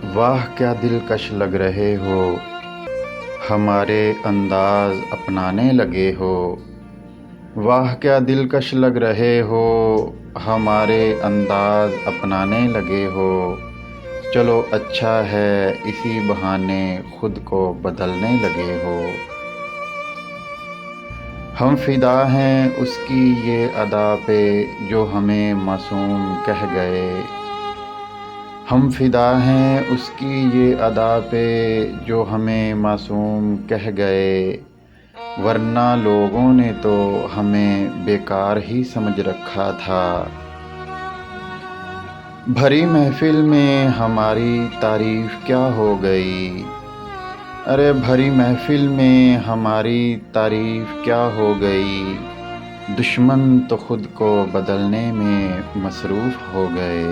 واہ کیا دلکش لگ رہے ہو، ہمارے انداز اپنانے لگے ہو۔ واہ کیا دلکش لگ رہے ہو، ہمارے انداز اپنانے لگے ہو۔ چلو اچھا ہے اسی بہانے خود کو بدلنے لگے ہو۔ ہم فدا ہیں اس کی یہ ادا پہ جو ہمیں معصوم کہہ گئے۔ ہم فدا ہیں اس کی یہ ادا پہ جو ہمیں معصوم کہہ گئے، ورنہ لوگوں نے تو ہمیں بیکار ہی سمجھ رکھا تھا۔ بھری محفل میں ہماری تعریف کیا ہو گئی، ارے بھری محفل میں ہماری تعریف کیا ہو گئی، دشمن تو خود کو بدلنے میں مصروف ہو گئے۔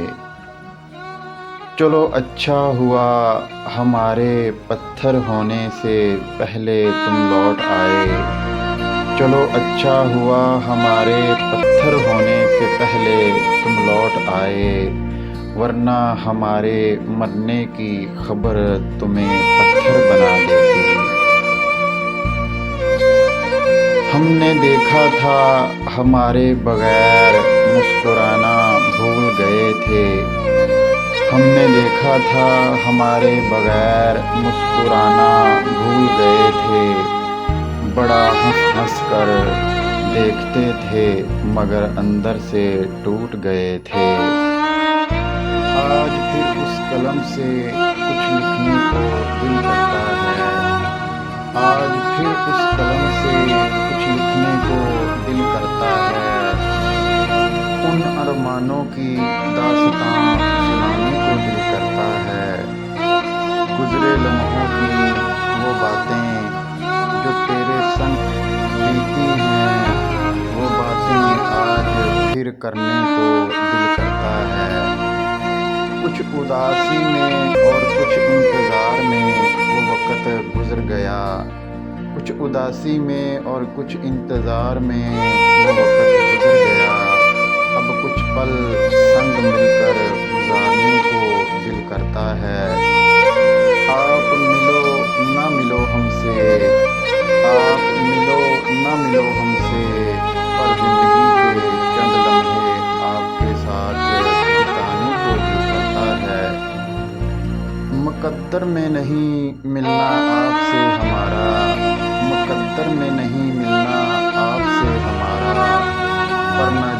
چلو اچھا ہوا ہمارے پتھر ہونے سے پہلے تم لوٹ آئے۔ چلو اچھا ہوا ہمارے پتھر ہونے سے پہلے تم لوٹ آئے، ورنہ ہمارے مرنے کی خبر تمہیں پتھر بنا دیتی۔ ہم نے دیکھا تھا ہمارے بغیر مسکرانا بھول گئے تھے۔ ہم نے دیکھا تھا ہمارے بغیر مسکرانا بھول گئے تھے۔ بڑا ہنس ہنس کر دیکھتے تھے مگر اندر سے ٹوٹ گئے تھے۔ آج پھر اس قلم سے کچھ لکھنے کو دل کرتا ہے۔ آج پھر اس قلم سے کچھ لکھنے کو دل کرتا ہے۔ ان ارمانوں کی داستان سنانے کو دل کرتا ہے۔ گزرے لمحوں کی وہ باتیں جو تیرے سنگ بیتی ہیں، وہ باتیں آج پھر کرنے کو دل کرتا ہے۔ کچھ اداسی میں اور کچھ انتظار میں وہ وقت گزر گیا۔ کچھ اداسی میں اور کچھ انتظار میں وہ وقت گزر گیا۔ اب کچھ پل سنگ مل کر گزارنے کو دل کرتا ہے۔ آپ ملو نہ ملو ہم سے، آپ ملو نہ ملو ہم سے، پر زندگی کے چند لمحے آپ کے ساتھ بتانے کو دل کرتا ہے۔ مقدر میں نہیں ملنا آپ سے ہمارا، مقدر میں نہیں ملنا آپ سے ہمارا، پر نہ